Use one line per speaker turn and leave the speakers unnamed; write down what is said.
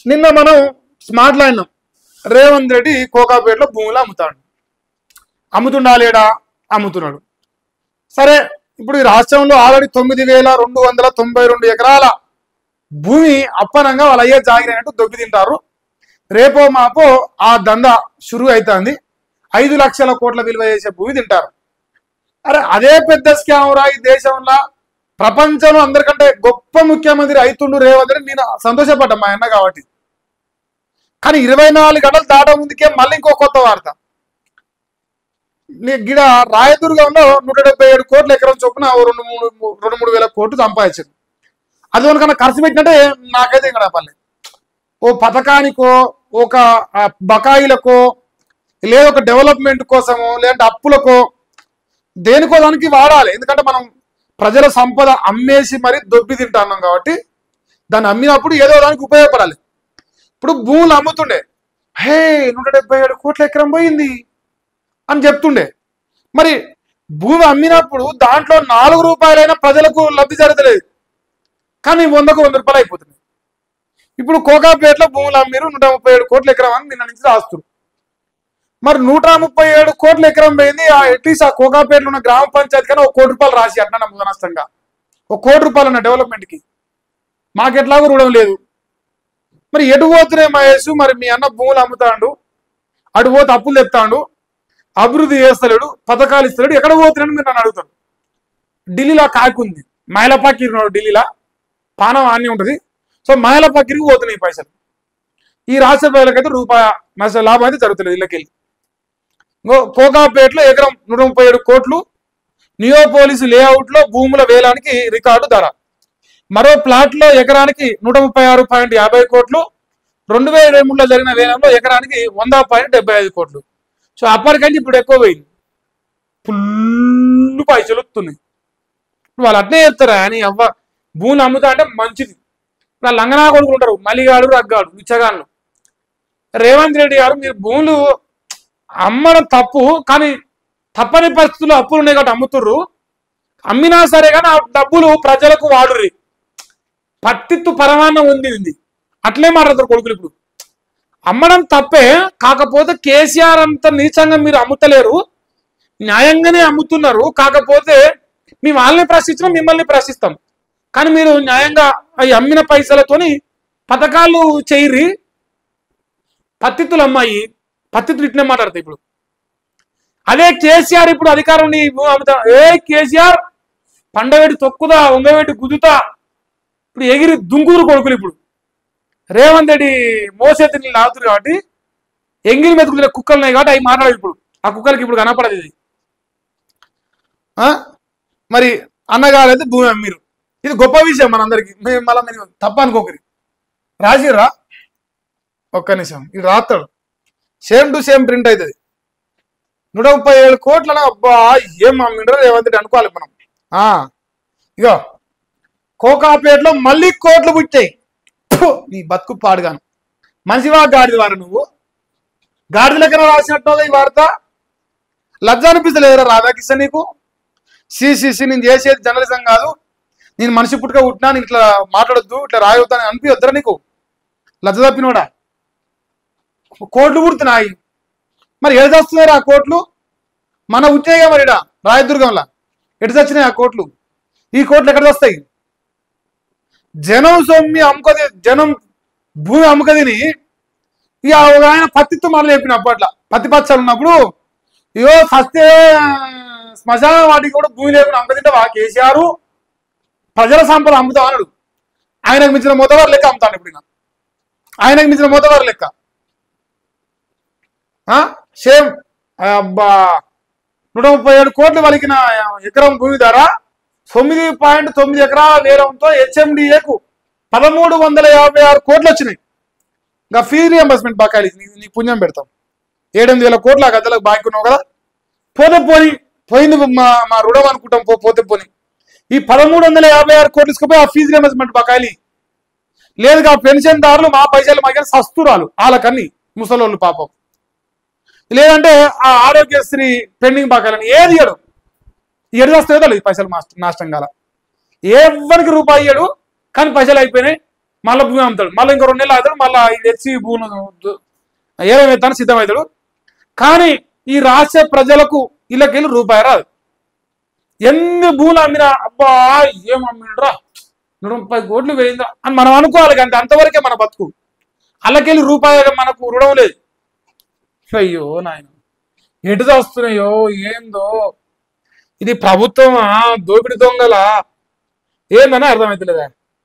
నిన్న మనం smart line Revanth Reddy కోకాపేటలో భూములు అమ్ముతాడు. అమ్ముతుండాలేడా? అమ్ముతున్నాడు. సరే, ఇప్పుడు ఈ రాష్ట్రంలో ఆల్రెడీ 9,292 ఎకరాల భూమి అప్పనంగా వాళ్ళు అయ్యే జాగిరైనట్టు దొబ్బి తింటారు. రేపో మాపో ఆ దందా షురు అవుతుంది. 5 లక్షల కోట్ల విలువ చేసే భూమి తింటారు. అరే, అదే పెద్ద స్కామ్ రా ఈ దేశంలో. ప్రపంచంలో అందరికంటే గొప్ప ముఖ్యమంత్రి అవుతుండు రేవంత్ రెడ్డి. నేను సంతోషపడ్డా మా అన్న కాబట్టి. కానీ 24 గంటలు దాట ముందుకే మళ్ళీ ఇంకో కొత్త వార్త. గిడ రాయదుర్గంలో 177 కోట్ల ఎకరం చొప్పున 2-3 వేల కోట్లు సంపాదించారు. అది కనుక ఖర్చు పెట్టినట్టే నాకైతే ఇక్కడ పల్లె. ఓ పథకానికో, ఒక బకాయిలకో, లేదా ఒక డెవలప్మెంట్ కోసమో, లేదంటే అప్పులకో, దేనికో దానికి వాడాలి. ఎందుకంటే మనం ప్రజల సంపద అమ్మేసి మరి దొబ్బి తింటున్నాం కాబట్టి దాన్ని అమ్మినప్పుడు ఏదో దానికి ఉపయోగపడాలి. ఇప్పుడు భూములు అమ్ముతుండే, హే 177 కోట్ల ఎకరం పోయింది అని చెప్తుండే. మరి భూమి అమ్మినప్పుడు దాంట్లో 4 రూపాయలైనా ప్రజలకు లబ్ధి జరగలేదు. కానీ 100కు 100 రూపాయలు అయిపోతుంది. ఇప్పుడు కోకాపేటలో భూములు అమ్మిరు 137 కోట్ల ఎకరం అని నిన్న నుంచి రాస్తున్నారు. మరి 137 కోట్ల ఎకరం పోయింది. అట్లీస్ట్ ఆ కోకాపేటలో ఉన్న గ్రామ పంచాయతీ కానీ 1 కోటి రూపాయలు రాసి అట్లా నష్టంగా 1 కోటి రూపాయలు ఉన్న డెవలప్మెంట్కి మాకెట్లాగో రూఢం లేదు. మరి ఎటు పోతున్నాయి మహేష్? మరి మీ అన్న భూములు అమ్ముతాడు, అటు పోతే అప్పులు తెస్తాడు, అభివృద్ధి చేస్తలేడు, పథకాలు ఇస్తలేడు, ఎక్కడ పోతున్నాడు మీరు నన్ను అడుగుతాడు. ఢిల్లీలో కాకుంది, మైలపాకిరి ఢిల్లీలో పానం అన్నీ ఉంటుంది. సో మైలపాకిరికి పోతున్నాయి పైసలు. ఈ రాష్ట్ర ప్రజలకైతే రూపాయి నష్ట లాభం అయితే జరుగుతుంది ఇళ్ళకెళ్ళి. కోకాపేటలో ఎకరం 137 కోట్లు, నియోపోలిస్ లేఅవుట్లో భూముల వేలానికి రికార్డు ధర. మరో ప్లాట్లో ఎకరానికి 136.50 కోట్లు, 2023లో జరిగిన వేలంలో ఎకరానికి 100.75 కోట్లు. సో అప్పటికంటే ఇప్పుడు ఎక్కువ పోయింది. ఫుల్ పైసలు వస్తున్నాయి. వాళ్ళు అట్నే చెప్తారా అని అవ్వ భూములు అమ్ముతా అంటే మంచిది. వాళ్ళు లంగనా కొడుకులు ఉంటారు, మలిగాడు, రగ్గాడు, విచ్చగాళ్ళు. రేవంత్ రెడ్డి గారు, మీరు భూములు అమ్మడం తప్పు, కానీ తప్పని పరిస్థితుల్లో అప్పులు ఉన్నాయి కాబట్టి అమ్ముతుర్రు. అమ్మినా సరే కానీ ఆ డబ్బులు ప్రజలకు వాడుర్రి. పత్తిత్తు పరమాన్నం ఉంది, అట్లే మాట్లాడతారు కొడుకులు. ఇప్పుడు అమ్మడం తప్పే, కాకపోతే కేసీఆర్ అంత నీచంగా మీరు అమ్ముతలేరు, న్యాయంగానే అమ్ముతున్నారు. కాకపోతే మేము వాళ్ళని ప్రశ్నించినా మిమ్మల్ని ప్రశ్నిస్తాం. కానీ మీరు న్యాయంగా అవి అమ్మిన పైసలతోని పథకాలు చేయరి. పత్తిత్తులు అమ్మాయి, పత్తిత్తులు ఇట్నే మాట్లాడతాయి. ఇప్పుడు అదే కేసీఆర్ ఇప్పుడు అధికారం అమ్ముతా, కేసీఆర్ పండవేటి తొక్కుదా, ఉంగవేటి గుద్దుతా, ఇప్పుడు ఎగిరి దుంకూరు కొడుకులు. ఇప్పుడు రేవంత్ రెడ్డి మోసేతి నీళ్ళు ఆగుతురు కాబట్టి ఎంగిలి మెతుకుతున్న కుక్కలు ఉన్నాయి కాబట్టి అవి మాట్లాడదు. ఇప్పుడు ఆ కుక్కలకి ఇప్పుడు కనపడదు ఇది. మరి అన్నగారైతే భూమి అమ్మిరు, ఇది గొప్ప విషయం మనందరికి. మళ్ళీ మీరు తప్ప అనుకోకరి. రాసిర్రా ఒక్క నిమిషం, ఇది రాస్తాడు, సేమ్ టు సేమ్ ప్రింట్ అవుతుంది. 137 కోట్ల. అబ్బా ఏం అమ్మిండ్రో రేవంత్ రెడ్డి అనుకోవాలి మనం. ఇగో కోకాపేటలో మళ్ళీ కోట్లు పుట్టాయి. నీ బతుకు పాడుగాను. మనిషివా గాడిద వారు? నువ్వు గాడిద లెక్కన రాసినట్టు ఈ వార్త. లజ్జ అనిపిస్తలేదురా రాధాకృష్ణ నీకు? సిసిసి నేను చేసేది జర్నలిజం కాదు, నేను మనిషి పుట్టుక పుట్టినా, నేను ఇట్లా మాట్లాడొద్దు, ఇట్లా రాయొద్దని అనిపించొద్దురా నీకు? లజ్జ తప్పినోడా? కోట్లు పుడుతున్నాయి. మరి ఎటు వస్తున్నాయి ఆ కోట్లు? మన ఉద్యోగం మరి రాయదుర్గంలో ఎటు వచ్చినాయి ఆ కోట్లు? ఈ కోట్లు ఎక్కడ వస్తాయి? జనం సొమ్మి అమ్ముకది, జనం భూమి అమ్ముకదిని. ఇక ఒక ఆయన పత్తితో మళ్ళీ చెప్పిన అప్పట్లో పత్తి పచ్చాలు ఉన్నప్పుడు, ఇగో సస్తే శ్మశాన వాటికి కూడా భూమి లేకుండా అమ్మకదింటే కేసీఆర్ ప్రజల సంపద అమ్ముతాం అన్నాడు. ఆయనకు మించిన మోతవారు లెక్క అమ్ముతాను. ఇప్పుడు ఆయనకు మించిన మోతవారు లెక్క. సేమ్ అబ్బా 137 కోట్లు వలికిన ఎకరం భూమి ధర 9.9 ఎకరాల వేలంతో హెచ్ఎండిఏకు 1,356 కోట్లు వచ్చినాయి. ఇంకా ఫీజు రియంబర్స్మెంట్ బకాయిలు నీకు పుణ్యం పెడతాం. 7-8 వేల కోట్లు ఆ గద్దలకు బాకీ ఉన్నావు కదా. పోతే పోయింది మా రుణం అనుకుంటాం. పోతే పోని ఈ 1,356 కోట్లు తీసుకుపోయి ఆ ఫీజు రియంబర్స్మెంట్ బకాయిలు లేదు. ఆ పెన్షన్దారులు మా పైసలు మాకు సస్తురాలు వాళ్ళకన్నీ ముసలోళ్ళు పాపం. లేదంటే ఆ ఆరోగ్యశ్రీ పెండింగ్ బకాయిలని ఏది ఇయ్యడు. ఎడు వస్తాయో ఈ పైసలు నష్టం కాల. ఎవరికి రూపాయి ఇయ్యడు, కానీ పైసలు అయిపోయినాయి. మళ్ళీ భూమి అమ్ముతాడు, మళ్ళీ ఇంకో 2 నెలలు అవుతాడు, మళ్ళీ ఇది తెచ్చి భూమి ఏమవుతాను సిద్ధమవుతాడు. కానీ ఈ రాష్ట్ర ప్రజలకు ఇళ్ళకెళ్ళి రూపాయి రాదు. ఎన్ని భూములు అమ్మినా అబ్బా ఏం అమ్మినరా 130 కోట్లు వేయిందా అని మనం అనుకోవాలి, కానీ అంతవరకే మన బతుకు. అల్లకెళ్ళి రూపాయి మనకు రుణం లేదు. అయ్యో నాయన ఎటు వస్తున్నాయో ఏందో, ఇది ప్రభుత్వమా దోపిడి దొంగలా ఏందని అర్థమవుతలేదా?